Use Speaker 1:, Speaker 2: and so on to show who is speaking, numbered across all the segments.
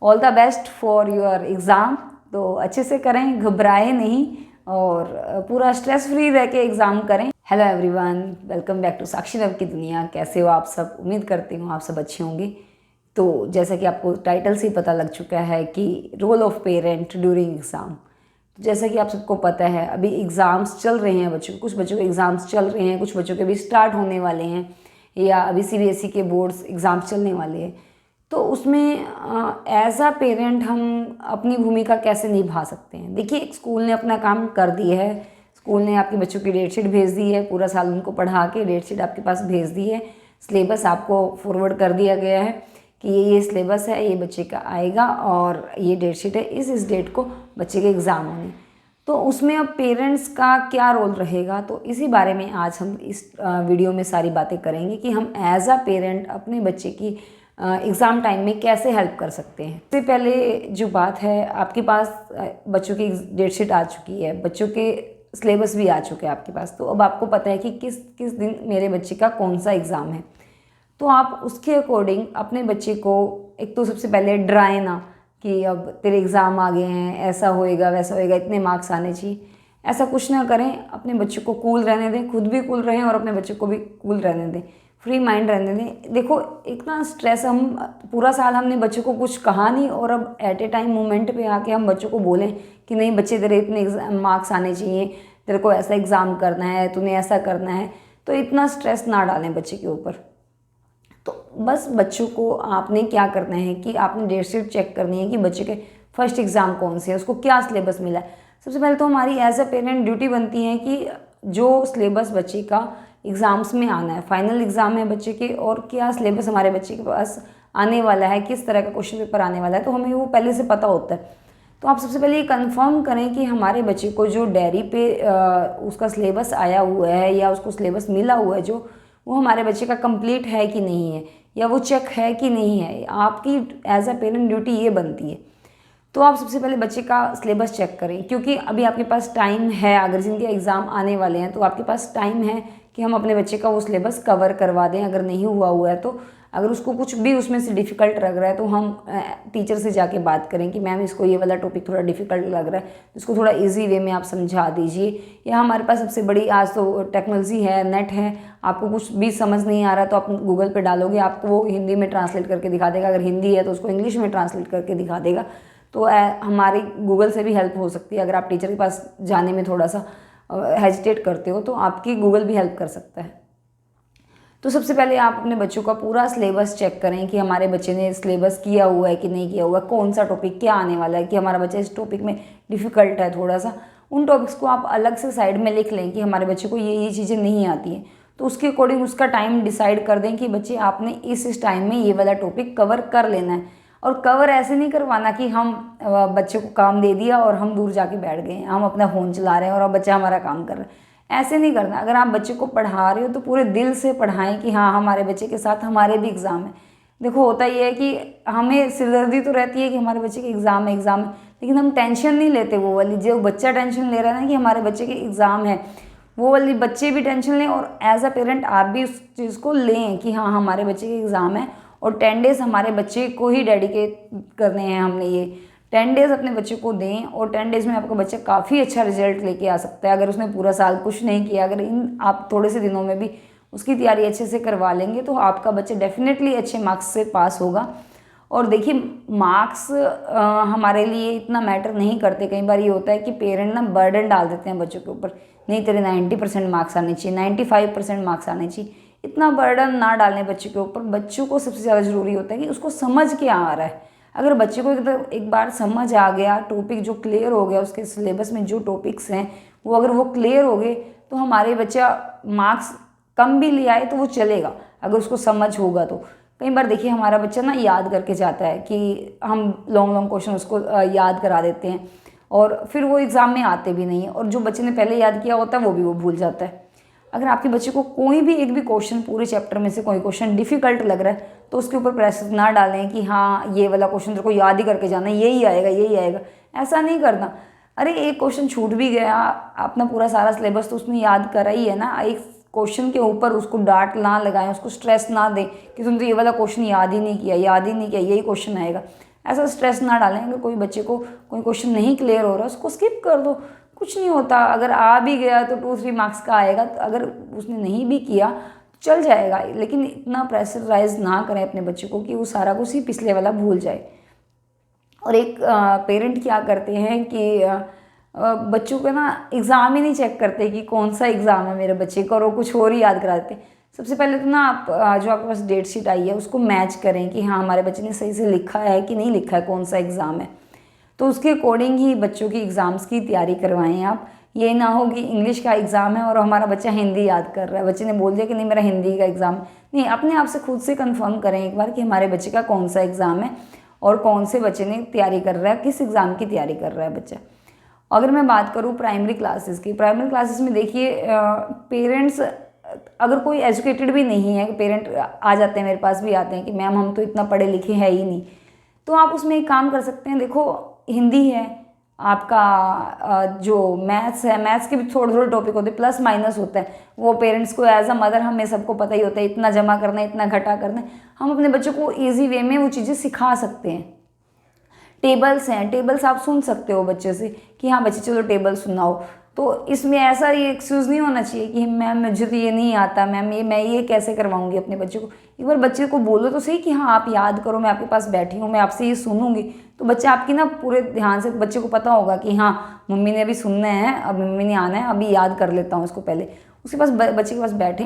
Speaker 1: All the best for your exam. तो अच्छे से करें, घबराएं नहीं और पूरा स्ट्रेस फ्री रह के एग्ज़ाम करें। Hello everyone, welcome back to Sakshi love की दुनिया। कैसे हो आप सब? उम्मीद करती हूँ आप सब अच्छे होंगे। तो जैसा कि आपको टाइटल से ही पता लग चुका है कि role of parent during exam. जैसा कि आप सबको पता है, अभी एग्ज़ाम्स चल रहे हैं बच्चों, कुछ बच्चों के एग्ज़ाम्स चल रहे हैं, कुछ बच्चों के भी स्टार्ट होने वाले हैं, या अभी सीबीएसई के बोर्ड्स एग्ज़ाम्स चलने वाले हैं। तो उसमें एज अ पेरेंट हम अपनी भूमिका कैसे निभा सकते हैं? देखिए, स्कूल ने अपना काम कर दिया है, स्कूल ने आपके बच्चों की डेट शीट भेज दी है, पूरा साल उनको पढ़ा के डेट शीट आपके पास भेज दी है, सिलेबस आपको फॉरवर्ड कर दिया गया है कि ये सिलेबस है, ये बच्चे का आएगा और ये डेट शीट है, इस डेट को बच्चे के एग्ज़ाम होने। तो उसमें अब पेरेंट्स का क्या रोल रहेगा, तो इसी बारे में आज हम इस वीडियो में सारी बातें करेंगे कि हम एज अ पेरेंट अपने बच्चे की एग्ज़ाम टाइम में कैसे हेल्प कर सकते हैं। सबसे पहले जो बात है, आपके पास बच्चों की डेट शीट आ चुकी है, बच्चों के सिलेबस भी आ चुके हैं आपके पास। तो अब आपको पता है कि किस किस दिन मेरे बच्चे का कौन सा एग्ज़ाम है। तो आप उसके अकॉर्डिंग अपने बच्चे को एक तो सबसे पहले डराए ना कि अब तेरे एग्ज़ाम आ गए हैं, ऐसा होएगा वैसा होएगा, इतने मार्क्स आने चाहिए। ऐसा कुछ ना करें, अपने बच्चे को कूल रहने दें, खुद भी कूल रहें और अपने बच्चे को भी कूल रहने दें, फ्री माइंड रहने दें। देखो, इतना स्ट्रेस, हम पूरा साल हमने बच्चों को कुछ कहा नहीं और अब एट ए टाइम मोमेंट पे आके हम बच्चों को बोलें कि नहीं बच्चे तेरे इतने मार्क्स आने चाहिए, तेरे को ऐसा एग्ज़ाम करना है, तूने ऐसा करना है। तो इतना स्ट्रेस ना डालें बच्चे के ऊपर। तो बस बच्चों को आपने क्या करना है कि आपने डेट शीट चेक करनी है कि बच्चे के फर्स्ट एग्ज़ाम कौन से है, उसको क्या सिलेबस मिला है। सबसे पहले तो हमारी एज अ पेरेंट ड्यूटी बनती है कि जो सिलेबस बच्चे का एग्ज़ाम्स में आना है, फाइनल एग्ज़ाम है बच्चे के, और क्या सिलेबस हमारे बच्चे के पास आने वाला है, किस तरह का क्वेश्चन पेपर आने वाला है, तो हमें वो पहले से पता होता है। तो आप सबसे पहले ये कंफर्म करें कि हमारे बच्चे को जो डायरी पे उसका सिलेबस आया हुआ है या उसको सिलेबस मिला हुआ है, जो वो हमारे बच्चे का कंप्लीट है कि नहीं है, या वो चेक है कि नहीं है। आपकी एज अ पेरेंट ड्यूटी ये बनती है। तो आप सबसे पहले बच्चे का सिलेबस चेक करें, क्योंकि अभी आपके पास टाइम है। अगर जिनके एग्ज़ाम आने वाले हैं तो आपके पास टाइम है कि हम अपने बच्चे का वो सिलेबस कवर करवा दें। अगर नहीं हुआ है तो अगर उसको कुछ भी उसमें से डिफ़िकल्ट लग रहा है तो हम टीचर से जाके बात करें कि मैम इसको ये वाला टॉपिक थोड़ा डिफ़िकल्ट लग रहा है, इसको थोड़ा इजी वे में आप समझा दीजिए। या हमारे पास सबसे बड़ी आज तो टेक्नोलॉजी है, नेट है, आपको कुछ भी समझ नहीं आ रहा तो आप गूगल पे डालोगे, आपको वो हिंदी में ट्रांसलेट करके दिखा देगा। अगर हिंदी है तो उसको इंग्लिश में ट्रांसलेट करके दिखा देगा। तो हमारी गूगल से भी हेल्प हो सकती है। अगर आप टीचर के पास जाने में थोड़ा सा हेजिटेट करते हो तो आपकी गूगल भी हेल्प कर सकता है। तो सबसे पहले आप अपने बच्चों का पूरा सिलेबस चेक करें कि हमारे बच्चे ने सिलेबस किया हुआ है कि नहीं किया हुआ है, कौन सा टॉपिक क्या आने वाला है, कि हमारा बच्चा इस टॉपिक में डिफ़िकल्ट है थोड़ा सा। उन टॉपिक्स को आप अलग से साइड में लिख लें कि हमारे बच्चे को ये चीज़ें नहीं आती हैं। तो उसके अकॉर्डिंग उसका टाइम डिसाइड कर दें कि बच्चे आपने इस टाइम में ये वाला टॉपिक कवर कर लेना है। और कवर ऐसे नहीं करवाना कि हम बच्चे को काम दे दिया और हम दूर जाके बैठ गए, हम अपना फ़ोन चला रहे हैं और अब बच्चा हमारा काम कर रहा है। ऐसे नहीं करना। अगर आप बच्चे को पढ़ा रहे हो तो पूरे दिल से पढ़ाएं कि हाँ, हमारे बच्चे के साथ हमारे भी एग्ज़ाम है। देखो, होता ये है कि हमें सिरदर्दी तो रहती है कि हमारे बच्चे के एग्ज़ाम है, लेकिन हम टेंशन नहीं लेते वो वाली। जो बच्चा टेंशन ले रहा है ना कि हमारे बच्चे के एग्ज़ाम है, वो वाली बच्चे भी टेंशन लें और एज अ पेरेंट आप भी उस चीज़ को लें कि हाँ, हमारे बच्चे के एग्ज़ाम है और 10 डेज़ हमारे बच्चे को ही डेडिकेट करने हैं। हमने ये 10 डेज़ अपने बच्चे को दें और 10 डेज़ में आपका बच्चा काफ़ी अच्छा रिजल्ट लेके आ सकता है। अगर उसने पूरा साल कुछ नहीं किया, अगर इन आप थोड़े से दिनों में भी उसकी तैयारी अच्छे से करवा लेंगे तो आपका बच्चा डेफिनेटली अच्छे मार्क्स से पास होगा। और देखिए, मार्क्स हमारे लिए इतना मैटर नहीं करते। कई बार ये होता है कि पेरेंट ना बर्डन डाल देते हैं बच्चों के ऊपर, नहीं तेरे 90% मार्क्स आने चाहिए, 95% मार्क्स आने चाहिए। इतना बर्डन ना डालने बच्चे के ऊपर। बच्चों को सबसे ज़्यादा ज़रूरी होता है कि उसको समझ क्या आ रहा है। अगर बच्चे को एक बार समझ आ गया, टॉपिक जो क्लियर हो गया, उसके सिलेबस में जो टॉपिक्स हैं वो अगर वो क्लियर हो गए तो हमारे बच्चा मार्क्स कम भी ले आए तो वो चलेगा, अगर उसको समझ होगा तो। कई बार देखिए, हमारा बच्चा ना याद करके जाता है कि हम लॉन्ग क्वेश्चन उसको याद करा देते हैं और फिर वो एग्ज़ाम में आते भी नहीं है, और जो बच्चे ने पहले याद किया होता है वो भूल जाता है। अगर आपके बच्चे को कोई भी एक भी क्वेश्चन पूरे चैप्टर में से कोई क्वेश्चन डिफ़िकल्ट लग रहा है तो उसके ऊपर प्रेशर ना डालें कि हाँ, ये वाला क्वेश्चन तेरे को याद ही करके जाना है, यही आएगा यही आएगा। ऐसा नहीं करना। अरे, एक क्वेश्चन छूट भी गया, अपना पूरा सारा सिलेबस तो उसने याद करा ही है ना। एक क्वेश्चन के ऊपर उसको डांट ना लगाएं, उसको स्ट्रेस ना दें कि तुम तो ये वाला क्वेश्चन याद ही नहीं किया, यही क्वेश्चन आएगा। ऐसा स्ट्रेस ना डालें। अगर कोई बच्चे को कोई क्वेश्चन नहीं क्लियर हो रहा उसको स्किप कर दो, कुछ नहीं होता। अगर आ भी गया तो 2-3 मार्क्स का आएगा, तो अगर उसने नहीं भी किया तो चल जाएगा। लेकिन इतना प्रेशराइज ना करें अपने बच्चे को कि वो सारा कुछ ही पिछले वाला भूल जाए। और एक पेरेंट क्या करते हैं कि बच्चों को ना एग्ज़ाम ही नहीं चेक करते कि कौन सा एग्ज़ाम है मेरे बच्चे का, और वो कुछ और ही याद करा देते। सबसे पहले तो ना आप जो आपके पास डेट शीट आई है उसको मैच करें कि हाँ हमारे बच्चे ने सही से लिखा है कि नहीं लिखा है, कौन सा एग्ज़ाम है। तो उसके अकॉर्डिंग ही बच्चों की एग्ज़ाम्स की तैयारी करवाएं आप। ये ना हो कि इंग्लिश का एग्ज़ाम है और हमारा बच्चा हिंदी याद कर रहा है, बच्चे ने बोल दिया कि नहीं मेरा हिंदी का एग्ज़ाम नहीं। अपने आप से खुद से कंफर्म करें एक बार कि हमारे बच्चे का कौन सा एग्ज़ाम है और कौन से बच्चे ने तैयारी कर रहा है, किस एग्ज़ाम की तैयारी कर रहा है बच्चा। अगर मैं बात करूँ प्राइमरी क्लासेस की, प्राइमरी क्लासेस में देखिए पेरेंट्स अगर कोई एजुकेटेड भी नहीं है, पेरेंट आ जाते हैं मेरे पास भी आते हैं कि मैम हम तो इतना पढ़े लिखे हैं ही नहीं, तो आप उसमें एक काम कर सकते हैं। देखो हिंदी है आपका, जो मैथ्स है, मैथ्स के भी थोड़े थोड़े टॉपिक होते हैं, प्लस माइनस होता है। वो पेरेंट्स को एज अ मदर हमें सबको पता ही होता है, इतना जमा करना है इतना घटा करना है। हम अपने बच्चों को ईजी वे में वो चीज़ें सिखा सकते हैं। टेबल्स हैं, टेबल्स आप सुन सकते हो बच्चे से कि हाँ बच्चे चलो टेबल सुनाओ। तो इसमें ऐसा ये एक्सक्यूज़ नहीं होना चाहिए कि मैम मुझे तो ये नहीं आता, मैम ये मैं ये कैसे करवाऊंगी अपने बच्चे को। एक बार बच्चे को बोलो तो सही कि हाँ आप याद करो, मैं आपके पास बैठी हूँ, मैं आपसे ये सुनूंगी। तो बच्चा आपकी ना पूरे ध्यान से, बच्चे को पता होगा कि हाँ मम्मी ने अभी सुनना है, अब मम्मी ने आना है, अभी याद कर लेता हूँ इसको पहले। उसके पास बच्चे के पास बैठे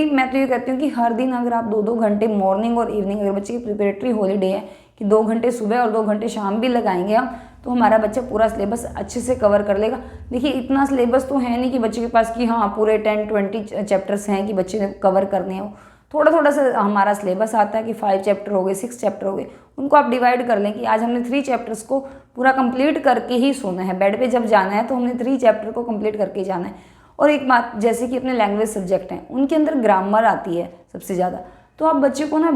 Speaker 1: मैं तो ये कहती हूँ कि हर दिन अगर आप 2-2 घंटे मॉर्निंग और इवनिंग, अगर बच्चे की प्रिपरेटरी हॉलीडे है कि 2 घंटे सुबह और 2 घंटे शाम भी लगाएंगे हम, तो हमारा बच्चा पूरा सिलेबस अच्छे से कवर कर लेगा। देखिए इतना सिलेबस तो है नहीं कि बच्चे के पास कि हाँ पूरे 10-20 चैप्टर्स हैं कि बच्चे ने कवर करने हैं। थोड़ा थोड़ा सा हमारा सिलेबस आता है कि 5 चैप्टर हो गए, 6 चैप्टर हो गए, उनको आप डिवाइड कर लें कि आज हमने 3 चैप्टर्स को पूरा कंप्लीट करके ही सोना है। बेड पे जब जाना है तो हमने 3 चैप्टर को कंप्लीट करके ही जाना है। और एक बात, जैसे कि अपने लैंग्वेज सब्जेक्ट हैं उनके अंदर ग्रामर आती है सबसे ज़्यादा, तो आप बच्चे को ना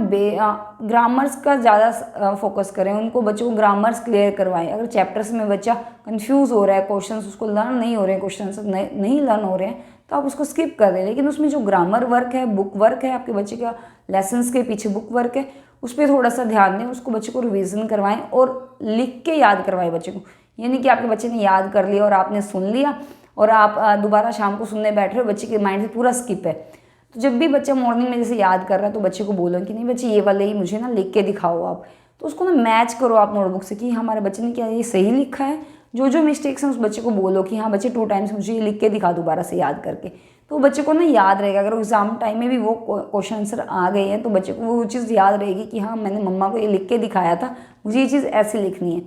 Speaker 1: ग्रामर्स का ज़्यादा फोकस करें, उनको बच्चों को ग्रामर्स क्लियर करवाएं। अगर चैप्टर्स में बच्चा कंफ्यूज हो रहा है, क्वेश्चंस उसको लर्न नहीं हो रहे हैं, क्वेश्चंस नहीं लर्न हो रहे हैं, तो आप उसको स्किप कर दें। लेकिन उसमें जो ग्रामर वर्क है, बुक वर्क है, आपके बच्चे का लेसन्स के पीछे बुक वर्क है, उस पर थोड़ा सा ध्यान दें। उसको बच्चे को रिविज़न करवाएं और लिख के याद करवाएं बच्चे को। ये नहीं कि आपके बच्चे ने याद कर लिया और आपने सुन लिया और आप दोबारा शाम को सुनने बैठ रहे हो, बच्चे के माइंड से पूरा स्किप है। तो जब भी बच्चा मॉर्निंग में जैसे याद कर रहा है तो बच्चे को बोलो कि नहीं बच्चे ये वाले ही मुझे ना लिख के दिखाओ आप। तो उसको ना मैच करो आप नोटबुक से कि हमारे बच्चे ने क्या ये सही लिखा है। जो जो मिस्टेक्स हैं उस बच्चे को बोलो कि हाँ बच्चे 2 टाइम्स मुझे ये लिख के दिखा दोबारा से याद करके। तो बच्चे को ना याद रहेगा। अगर एग्जाम टाइम में भी वो क्वेश्चन आंसर आ गए हैं तो बच्चे को वो चीज़ याद रहेगी कि हाँ मैंने मम्मा को ये लिख के दिखाया था, मुझे ये चीज़ ऐसे लिखनी है।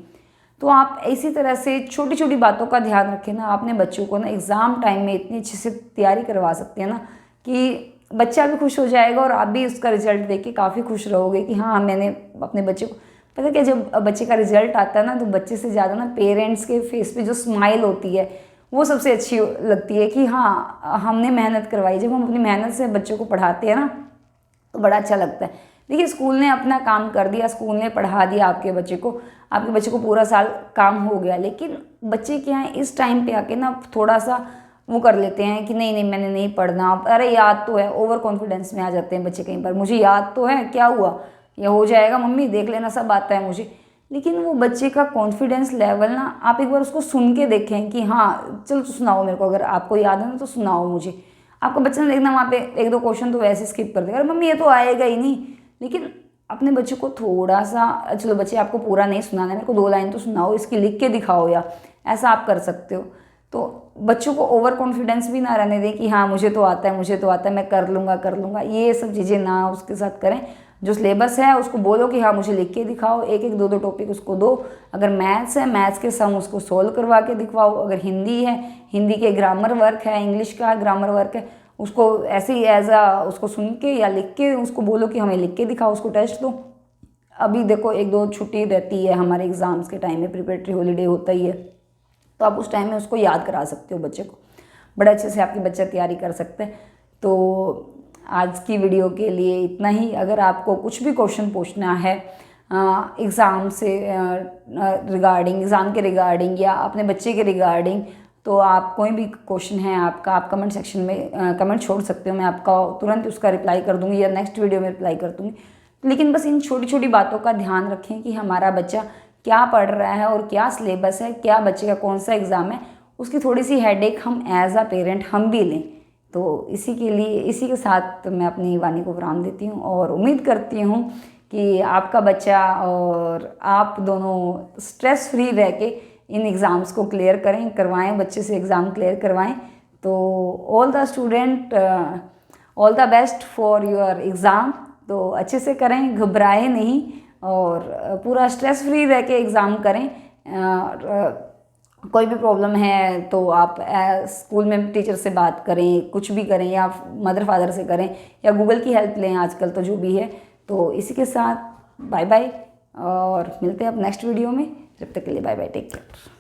Speaker 1: तो आप इसी तरह से छोटी छोटी बातों का ध्यान रखें ना, अपने बच्चों को ना एग्ज़ाम टाइम में इतनी अच्छे से तैयारी करवा सकते हैं ना कि बच्चा भी खुश हो जाएगा और आप भी उसका रिजल्ट देख के काफ़ी खुश रहोगे कि हाँ मैंने अपने बच्चे को। पता क्या, जब बच्चे का रिजल्ट आता है ना तो बच्चे से ज़्यादा ना पेरेंट्स के फेस पे जो स्माइल होती है वो सबसे अच्छी लगती है कि हाँ हमने मेहनत करवाई। जब हम अपनी मेहनत से बच्चों को पढ़ाते हैं ना तो बड़ा अच्छा लगता है। देखिए स्कूल ने अपना काम कर दिया, स्कूल ने पढ़ा दिया आपके बच्चे को पूरा साल काम हो गया। लेकिन बच्चे क्या है इस टाइम पे आके ना थोड़ा सा वो कर लेते हैं कि नहीं नहीं मैंने नहीं पढ़ना, अरे याद तो है, ओवर कॉन्फिडेंस में आ जाते हैं बच्चे कहीं पर, मुझे याद तो है, क्या हुआ ये हो जाएगा मम्मी देख लेना सब आता है मुझे। लेकिन वो बच्चे का कॉन्फिडेंस लेवल ना आप एक बार उसको सुन के देखें कि हाँ चलो तो सुनाओ मेरे को, अगर आपको याद है ना तो सुनाओ मुझे। आपका बच्चा ना देखना वहाँ पे 1-2 क्वेश्चन तो वैसे स्किप कर देगा, अरे मम्मी ये तो आएगा ही नहीं। लेकिन अपने बच्चे को थोड़ा सा, चलो बच्चे आपको पूरा नहीं सुनाना है, मेरे को 2 लाइन तो सुनाओ, इसकी लिख के दिखाओ, या ऐसा आप कर सकते हो। तो बच्चों को ओवर कॉन्फिडेंस भी ना रहने दें कि हाँ मुझे तो आता है, मुझे तो आता है, मैं कर लूँगा, ये सब चीज़ें ना उसके साथ करें। जो सिलेबस है उसको बोलो कि हाँ मुझे लिख के दिखाओ, 1-1, 2-2 टॉपिक उसको दो। अगर मैथ्स है, मैथ्स के सम उसको सोल्व करवा के दिखवाओ। अगर हिंदी है, हिंदी के ग्रामर वर्क है, इंग्लिश का ग्रामर वर्क है, उसको ऐसे ही उसको सुन के या लिख के उसको बोलो कि हमें लिख के दिखाओ, उसको टेस्ट दो। अभी देखो 1-2 छुट्टी रहती है हमारे एग्ज़ाम्स के टाइम में, प्रिपरेटरी हॉलीडे होता ही है, तो आप उस टाइम में उसको याद करा सकते हो बच्चे को, बड़े अच्छे से आपके बच्चा तैयारी कर सकते हैं। तो आज की वीडियो के लिए इतना ही। अगर आपको कुछ भी क्वेश्चन पूछना है एग्ज़ाम से रिगार्डिंग, एग्ज़ाम के रिगार्डिंग या अपने बच्चे के रिगार्डिंग, तो आप कोई भी क्वेश्चन है आपका, आप कमेंट सेक्शन में कमेंट छोड़ सकते हो, मैं आपका तुरंत उसका रिप्लाई कर दूँगी या नेक्स्ट वीडियो में रिप्लाई कर दूँगी। लेकिन बस इन छोटी छोटी बातों का ध्यान रखें कि हमारा बच्चा क्या पढ़ रहा है और क्या सिलेबस है, क्या बच्चे का कौन सा एग्ज़ाम है, उसकी थोड़ी सी हेडेक हम एज अ पेरेंट हम भी लें। तो इसी के लिए, इसी के साथ मैं अपनी वाणी को विराम देती हूँ और उम्मीद करती हूँ कि आपका बच्चा और आप दोनों स्ट्रेस फ्री रह के इन एग्ज़ाम्स को क्लियर करवाएं, बच्चे से एग्ज़ाम क्लियर करवाएं। तो all the student, all the best for your exam. तो अच्छे से करें, घबराएं नहीं और पूरा स्ट्रेस फ्री रह के एग्ज़ाम करें। कोई भी प्रॉब्लम है तो आप स्कूल में टीचर से बात करें, कुछ भी करें, या मदर फादर से करें, या गूगल की हेल्प लें आजकल तो जो भी है। तो इसी के साथ बाय बाय और मिलते हैं अब नेक्स्ट वीडियो में। जब तक के लिए बाय बाय, टेक केयर।